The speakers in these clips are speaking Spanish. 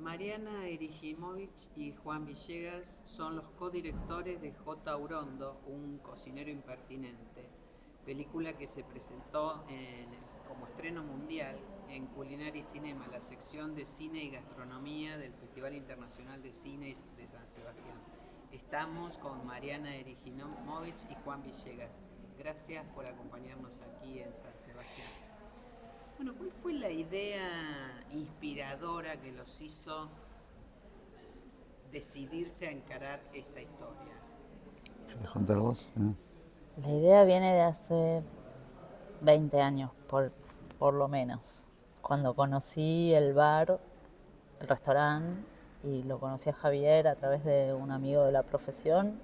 Mariana Erigimowicz y Juan Villegas son los codirectores de J. Urondo, un cocinero impertinente, película que se presentó como estreno mundial en Culinary Cinema, la sección de cine y gastronomía del Festival Internacional de Cine de San Sebastián. Estamos con Mariana Erigimowicz y Juan Villegas. Gracias por acompañarnos aquí en San Sebastián. Bueno, ¿cuál fue la idea inspiradora que los hizo decidirse a encarar esta historia? ¿Quieres contar vos? La idea viene de hace 20 años, por lo menos. Cuando conocí el bar, el restaurante, y lo conocí a Javier a través de un amigo de la profesión,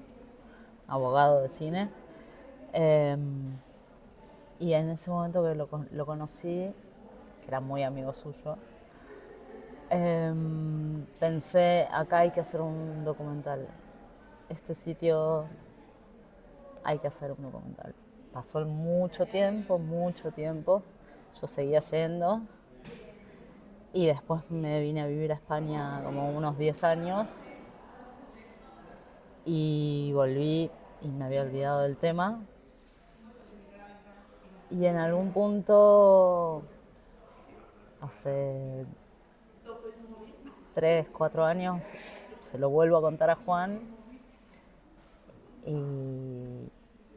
abogado de cine. Y en ese momento que lo conocí, que era muy amigo suyo, pensé, acá hay que hacer un documental. Este sitio hay que hacer un documental. Pasó mucho tiempo, yo seguía yendo y después me vine a vivir a España como unos 10 años y volví y me había olvidado del tema. Y en algún punto, hace 3, 4 años, se lo vuelvo a contar a Juan y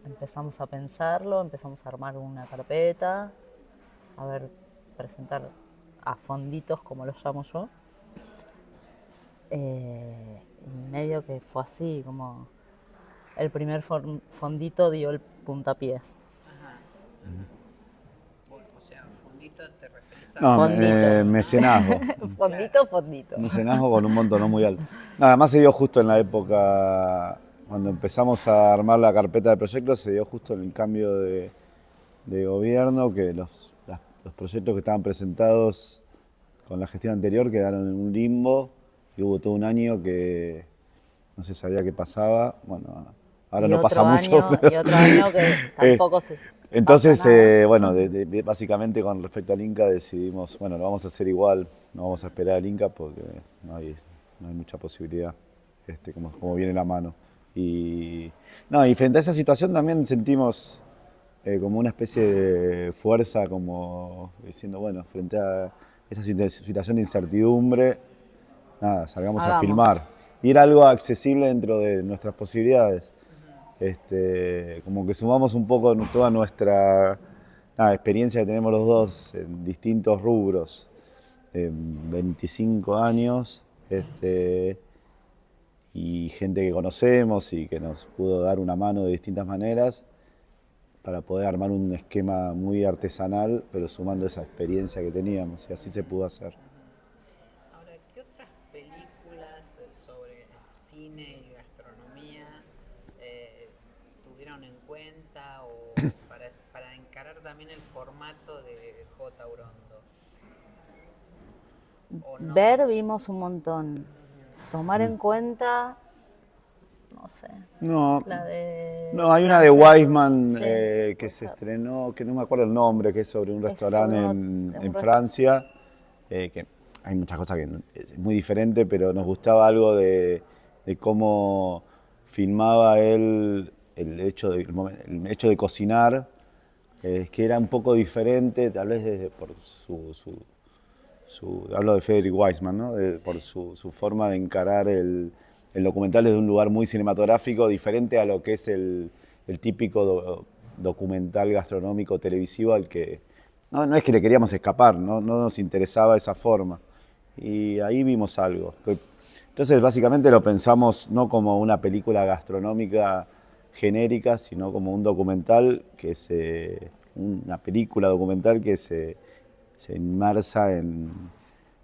empezamos a pensarlo, empezamos a armar una carpeta, a ver, presentar a fonditos, como los llamo yo. Y medio que fue así, como el primer fondito dio el puntapié. Ajá. O sea, fondito te referís a... No, Fondito. mecenazgo. Fondito. Mecenazgo con un monto no muy alto. Nada más se dio justo en la época, cuando empezamos a armar la carpeta de proyectos, se dio justo en el cambio de gobierno, que los proyectos que estaban presentados con la gestión anterior quedaron en un limbo y hubo todo un año que no se sabía qué pasaba. Bueno, ahora Y no otro pasa mucho, año, pero... y otro año que tampoco se Entonces, pasa nada. bueno, básicamente con respecto al Inca decidimos, bueno, lo vamos a hacer igual, no vamos a esperar al Inca porque no hay mucha posibilidad, como viene la mano. Y, no, y frente a esa situación también sentimos como una especie de fuerza, como diciendo, bueno, frente a esa situación de incertidumbre, nada, salgamos a Hagamos. filmar. Y era algo accesible dentro de nuestras posibilidades. Como que sumamos un poco toda nuestra experiencia que tenemos los dos en distintos rubros, 25 años, y gente que conocemos y que nos pudo dar una mano de distintas maneras para poder armar un esquema muy artesanal, pero sumando esa experiencia que teníamos, y así se pudo hacer. Ahora, ¿qué otras películas sobre cine y gastronomía tuvieron en cuenta o para encarar también el formato de J. Urondo? ¿O no? Ver vimos un montón. Tomar en cuenta, no sé, No, la de no, hay una de Francia. Wiseman Sí, que puede se ser. estrenó, que no me acuerdo el nombre, que es sobre un Es restaurante sobre en Francia, que hay muchas cosas que es muy diferente, pero nos gustaba algo de cómo filmaba él el hecho de cocinar, que era un poco diferente, tal vez por hablo de Frederick Wiseman, ¿no? Sí. Por su forma de encarar el documental desde un lugar muy cinematográfico, diferente a lo que es el típico documental gastronómico televisivo al que no es que le queríamos escapar, no nos interesaba esa forma. Y ahí vimos algo. Entonces básicamente lo pensamos no como una película gastronómica genérica, sino como un documental una película documental que se inmersa en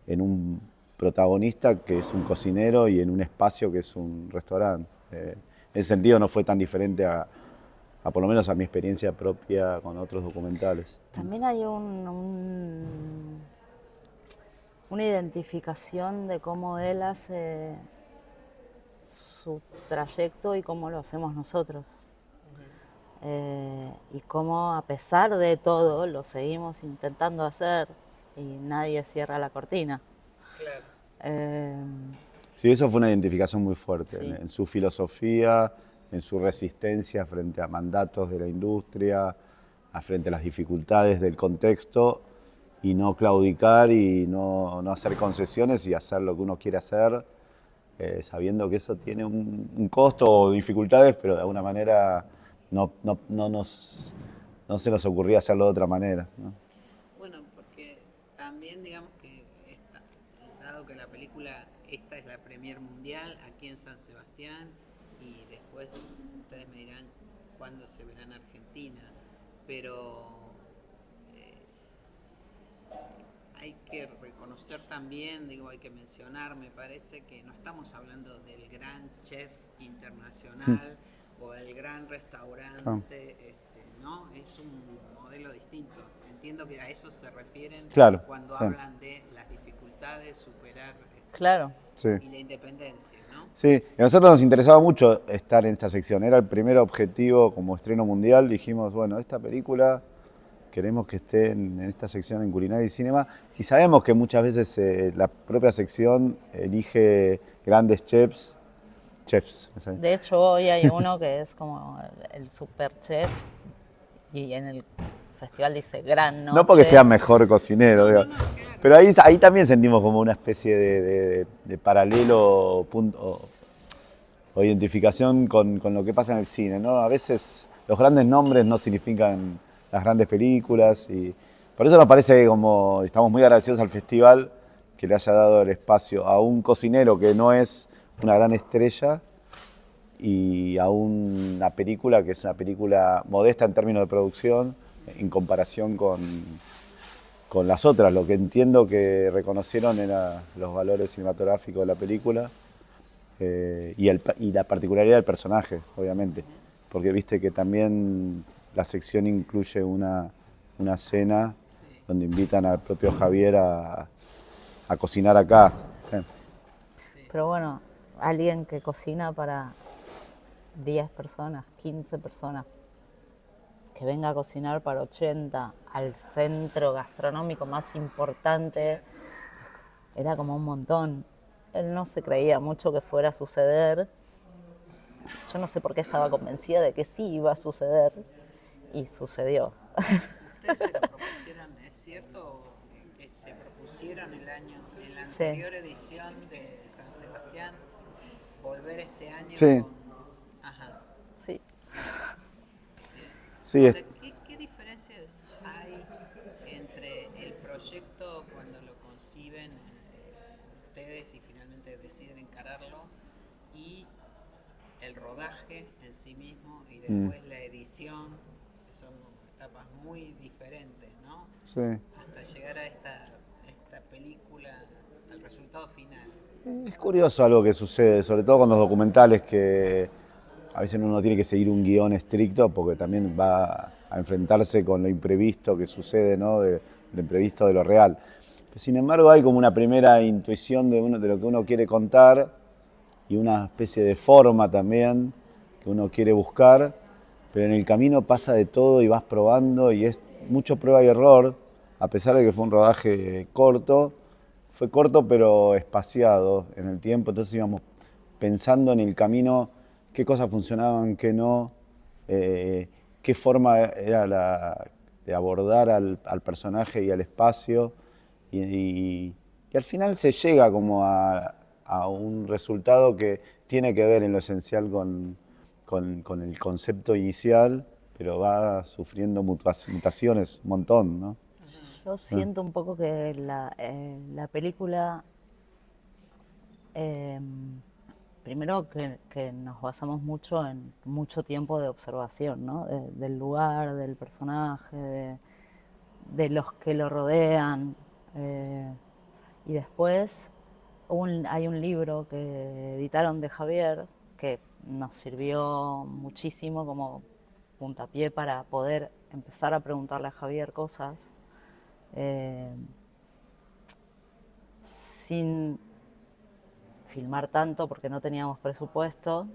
un protagonista que es un cocinero y en un espacio que es un restaurante. En ese sentido no fue tan diferente a por lo menos a mi experiencia propia con otros documentales. También hay una identificación de cómo él hace su trayecto y cómo lo hacemos nosotros. Y cómo a pesar de todo lo seguimos intentando hacer y nadie cierra la cortina. Claro. Sí, eso fue una identificación muy fuerte Sí. en su filosofía, en su resistencia frente a mandatos de la industria, frente a las dificultades del contexto, y no claudicar y no hacer concesiones y hacer lo que uno quiere hacer, sabiendo que eso tiene un costo o dificultades, pero de alguna manera no se nos ocurría hacerlo de otra manera, ¿no? Bueno, porque también digamos que dado que la película, esta es la premier mundial aquí en San Sebastián y después ustedes me dirán cuándo se verá en Argentina, pero hay que reconocer también, digo, hay que mencionar, me parece que no estamos hablando del gran chef internacional o el gran restaurante, ¿no? Es un modelo distinto. Entiendo que a eso se refieren Claro, cuando sí. hablan de las dificultades, superar Claro. Sí. y la independencia, ¿no? Sí, a nosotros nos interesaba mucho estar en esta sección. Era el primer objetivo como estreno mundial. Dijimos, bueno, esta película queremos que esté en esta sección en culinaria y cinema. Y sabemos que muchas veces la propia sección elige grandes chefs. De hecho, hoy hay uno que es como el super chef y en el festival dice gran noche. No porque sea mejor cocinero, digo. claro. Pero ahí también sentimos como una especie de paralelo o identificación con lo que pasa en el cine, ¿no? A veces los grandes nombres no significan las grandes películas y por eso nos parece como estamos muy agradecidos al festival que le haya dado el espacio a un cocinero que no es una gran estrella y a una película que es una película modesta en términos de producción en comparación con las otras. Lo que entiendo que reconocieron eran los valores cinematográficos de la película y la particularidad del personaje, obviamente. Porque viste que también la sección incluye una cena donde invitan al propio Javier a cocinar acá. Pero bueno, alguien que cocina para 10 personas, 15 personas, que venga a cocinar para 80 al centro gastronómico más importante, era como un montón. Él no se creía mucho que fuera a suceder. Yo no sé por qué estaba convencida de que sí iba a suceder y sucedió. Ustedes se lo propusieron, ¿es cierto? Que se propusieron en la Sí. anterior edición de San Sebastián volver este año Sí. con... Ajá. Sí. Sí, Ahora, ¿qué diferencias hay entre el proyecto cuando lo conciben ustedes y finalmente deciden encararlo y el rodaje en sí mismo y después la edición, que son etapas muy diferentes, ¿no? sí. Hasta llegar a esta película, al resultado final. Es curioso algo que sucede, sobre todo con los documentales, que a veces uno tiene que seguir un guión estricto porque también va a enfrentarse con lo imprevisto que sucede, ¿no? Lo imprevisto de lo real. Pero, sin embargo, hay como una primera intuición de lo que uno quiere contar y una especie de forma también que uno quiere buscar, pero en el camino pasa de todo y vas probando y es mucho prueba y error, a pesar de que fue un rodaje corto. Fue corto pero espaciado en el tiempo, entonces íbamos pensando en el camino qué cosas funcionaban, qué no, qué forma era de abordar al personaje y al espacio. Y al final se llega como a un resultado que tiene que ver en lo esencial con el concepto inicial, pero va sufriendo mutaciones un montón, ¿no? Yo siento un poco que la película, primero que nos basamos mucho en mucho tiempo de observación, ¿no? Del lugar, del personaje, de los que lo rodean. Y después hay un libro que editaron de Javier que nos sirvió muchísimo como puntapié para poder empezar a preguntarle a Javier cosas. Sin filmar tanto porque no teníamos presupuesto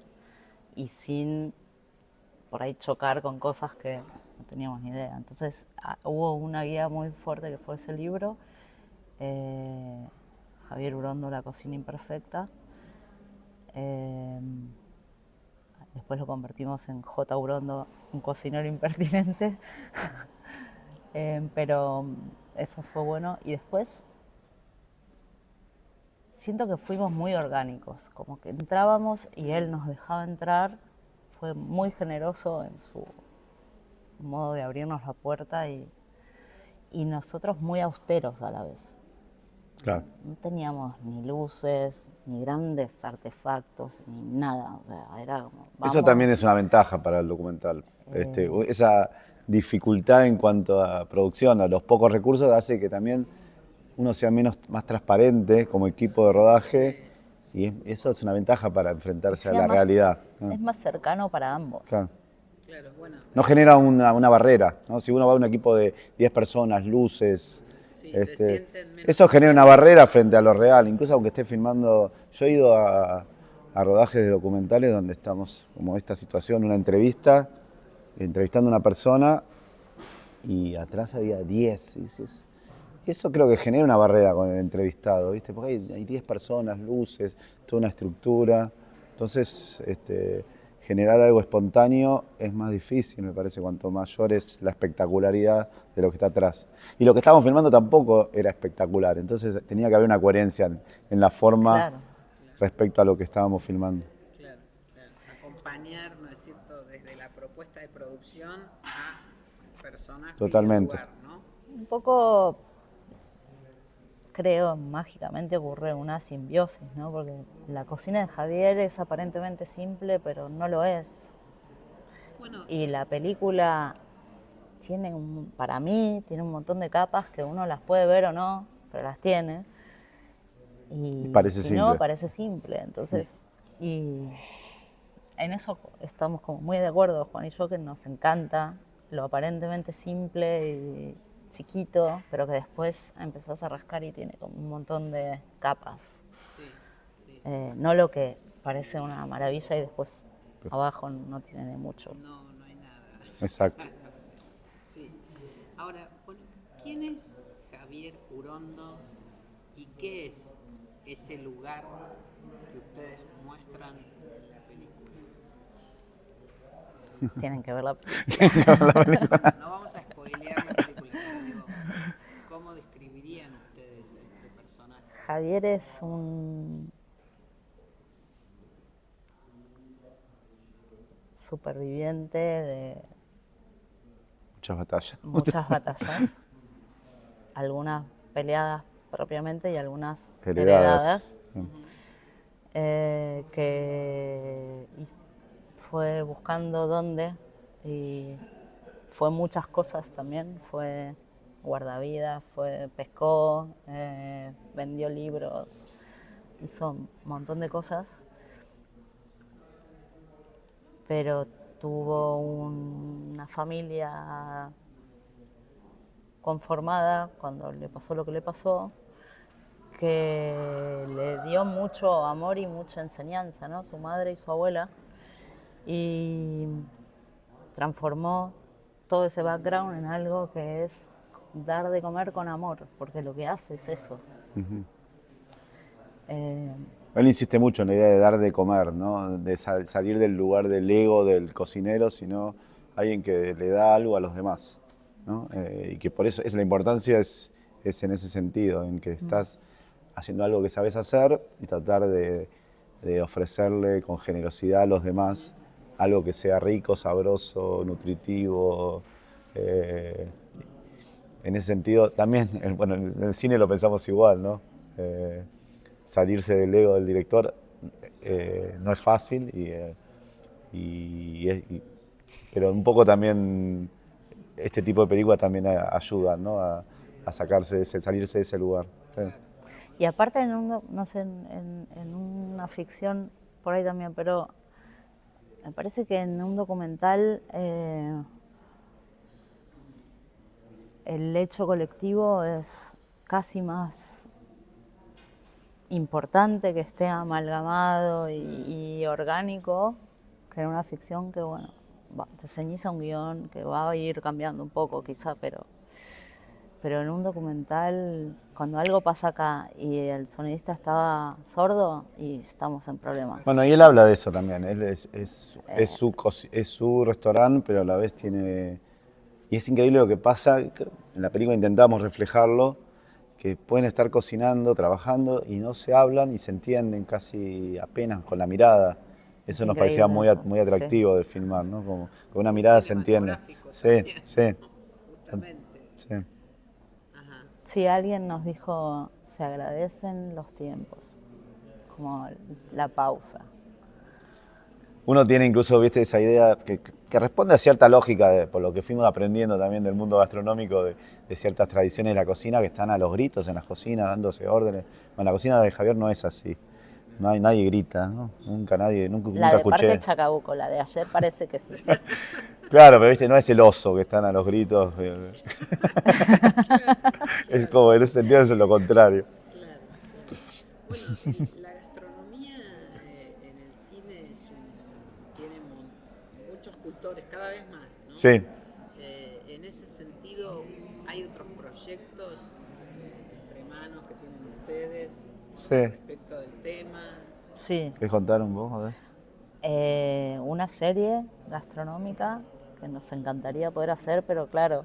y sin por ahí chocar con cosas que no teníamos ni idea. Entonces hubo una guía muy fuerte que fue ese libro Javier Urondo, La cocina imperfecta. Después lo convertimos en J. Urondo, un cocinero impertinente. Pero eso fue bueno. Y después siento que fuimos muy orgánicos, como que entrábamos y él nos dejaba entrar. Fue muy generoso en su modo de abrirnos la puerta y nosotros muy austeros a la vez. Claro. No teníamos ni luces, ni grandes artefactos, ni nada. O sea, era como, vamos. Eso también es una ventaja para el documental. Esa dificultad en cuanto a producción, a los pocos recursos, hace que también uno sea más transparente como equipo de rodaje, y eso es una ventaja para enfrentarse a la realidad, ¿no? Es más cercano para ambos. Claro. Claro, bueno. No genera una barrera, ¿no? Si uno va a un equipo de 10 personas, luces, Sí, se sienten menos eso genera una barrera frente a lo real, incluso aunque esté filmando. Yo he ido a rodajes de documentales donde estamos como esta situación, una entrevista, entrevistando a una persona y atrás había 10. Y eso creo que genera una barrera con el entrevistado, ¿viste? Porque hay 10 personas, luces, toda una estructura. Entonces, generar algo espontáneo es más difícil, me parece, cuanto mayor es la espectacularidad de lo que está atrás. Y lo que estábamos filmando tampoco era espectacular, entonces tenía que haber una coherencia en la forma, claro, respecto a lo que estábamos filmando. Claro, claro. Acompañar, ¿no es cierto?, desde la propuesta de producción a personas Totalmente. y lugar, ¿no? Un poco, creo, mágicamente ocurre una simbiosis, ¿no? Porque la cocina de Javier es aparentemente simple, pero no lo es. Bueno, Y la película tiene, para mí, tiene un montón de capas que uno las puede ver o no, pero las tiene. Y Parece si simple. no, parece simple. Entonces, y en eso estamos como muy de acuerdo, Juan y yo, que nos encanta lo aparentemente simple y chiquito, pero que después empezás a rascar y tiene como un montón de capas. sí, sí. No lo que parece una maravilla y después abajo no tiene mucho. No, no hay nada. Exacto. Sí. Ahora, bueno, ¿quién es Javier Urondo y qué es ese lugar que ustedes muestran en la película? Tienen que ver la película. No vamos a spoilear la película, pero digo, ¿cómo describirían ustedes este personaje? Javier es un superviviente de Muchas batallas. muchas batallas, algunas peleadas propiamente y algunas Heredadas. que fue buscando dónde y fue muchas cosas también, fue guardavidas, pescó, vendió libros, hizo un montón de cosas, pero tuvo una familia conformada cuando le pasó lo que le pasó, que le dio mucho amor y mucha enseñanza, ¿no? Su madre y su abuela, y transformó todo ese background en algo que es dar de comer con amor, porque lo que hace es eso. Él insiste mucho en la idea de dar de comer, ¿no? De salir del lugar del ego del cocinero, sino alguien que le da algo a los demás, ¿no? Y que por eso la importancia es en ese sentido, en que estás haciendo algo que sabes hacer y tratar de ofrecerle con generosidad a los demás algo que sea rico, sabroso, nutritivo. En ese sentido, también, bueno, en el cine lo pensamos igual, ¿no? Salirse del ego del director no es fácil, pero un poco también este tipo de películas también ayudan, ¿no? a salirse de ese lugar. Sí. Y aparte, no sé, en una ficción por ahí también, pero me parece que en un documental el hecho colectivo es casi más importante, que esté amalgamado y orgánico, que en una ficción que, bueno, te ceñís a un guión que va a ir cambiando un poco quizá, pero pero en un documental, cuando algo pasa acá y el sonidista estaba sordo, y estamos en problemas. Bueno, y él habla de eso también. Él es su restaurante, pero a la vez tiene... Y es increíble lo que pasa, en la película intentamos reflejarlo, que pueden estar cocinando, trabajando y no se hablan y se entienden casi apenas con la mirada. Eso nos parecía muy, Increíble eso, muy atractivo de filmar, ¿no? Como con una mirada se entiende. Sí, sí, Justamente. sí. Ajá. Sí, alguien nos dijo, se agradecen los tiempos, como la pausa. Uno tiene incluso, viste, esa idea que responde a cierta lógica, por lo que fuimos aprendiendo también del mundo gastronómico, de ciertas tradiciones de la cocina que están a los gritos en las cocinas, dándose órdenes. Bueno, la cocina de Javier no es así. No hay, nadie grita, ¿no? Nunca La nunca de escuché. Parque Chacabuco, la de ayer parece que sí. Claro, pero viste, no es el oso que están a los gritos. Es como, en ese sentido es lo contrario. Claro, claro. Bueno, la gastronomía en el cine tiene muchos cultores, cada vez más, ¿no? Sí. En ese sentido, ¿hay otros proyectos entre manos que tienen ustedes Sí. respecto del tema? Sí, ¿Querés contar un poco de eso? una serie gastronómica que nos encantaría poder hacer, pero claro,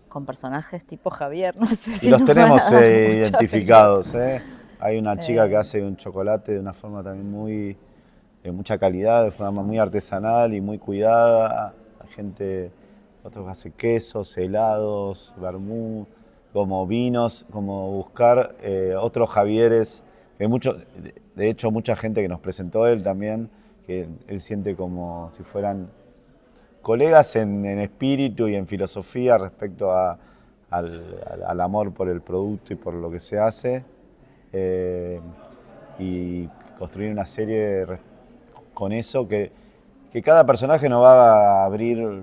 con personajes tipo Javier, no sé si Y los nos van tenemos a dar mucha identificados, ¿eh? Hay una chica que Eh. hace un chocolate de una forma también de mucha calidad, de forma muy artesanal y muy cuidada. Hay gente, otros que hace quesos, helados, vermú, como vinos, como buscar otros Javieres. De hecho, mucha gente que nos presentó él también, que él siente como si fueran colegas en espíritu y en filosofía respecto al amor por el producto y por lo que se hace, y construir una serie con eso que cada personaje nos va a abrir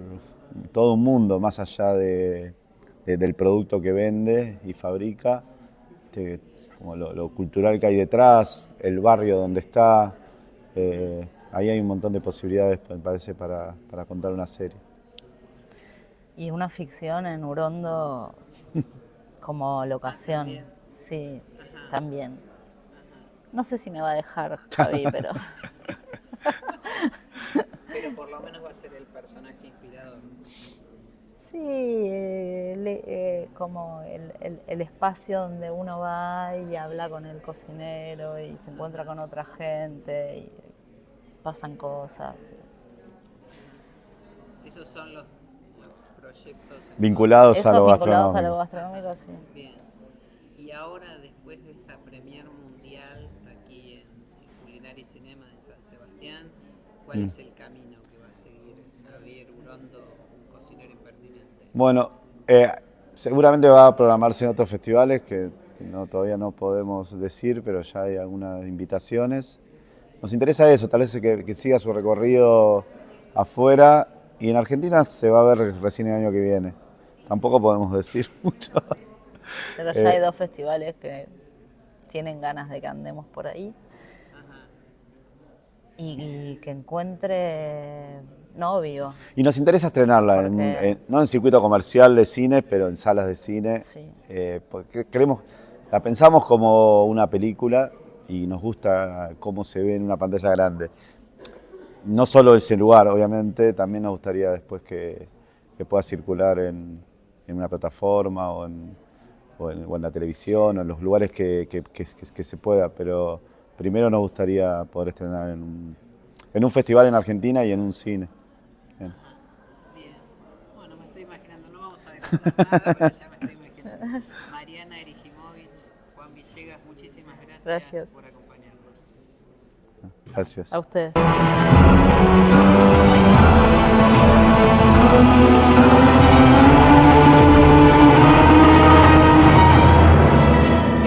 todo un mundo más allá del producto que vende y fabrica, como lo cultural que hay detrás, el barrio donde está. Ahí hay un montón de posibilidades, me parece, para contar una serie. Y una ficción en Urondo como locación. también. Sí, Ajá. también. No sé si me va a dejar Javi, pero Pero por lo menos va a ser el personaje inspirador. sí, como el espacio donde uno va y habla con el cocinero y se encuentra con otra gente y pasan cosas. Esos son los proyectos Vinculados Esos a lo vinculados a gastronómico. lo gastronómico, sí. Bien. Y ahora, después de esta premier mundial aquí en Culinaria y Cinema de San Sebastián, ¿cuál es el camino que va a seguir Javier Urondo, un cocinero impertinente? Bueno, seguramente va a programarse en otros festivales que todavía no podemos decir, pero ya hay algunas invitaciones. Nos interesa eso, tal vez que siga su recorrido afuera, y en Argentina se va a ver recién el año que viene. Tampoco podemos decir mucho. Pero ya hay 2 festivales que tienen ganas de que andemos por ahí Ajá. y que encuentre novio. Y nos interesa estrenarla, Porque- no en circuito comercial de cine, pero en salas de cine. Sí. Porque la pensamos como una película y nos gusta cómo se ve en una pantalla grande. No solo ese lugar, obviamente, también nos gustaría después que pueda circular en una plataforma o en la televisión o en los lugares que se pueda, pero primero nos gustaría poder estrenar en un festival en Argentina y en un cine. Bien. Bien. Bueno, me estoy imaginando, no vamos a adelantar nada, pero ya me estoy imaginando. Mariana Erigimovich, Juan Villegas, muchísimas Gracias. por acompañarnos. Gracias. A ustedes.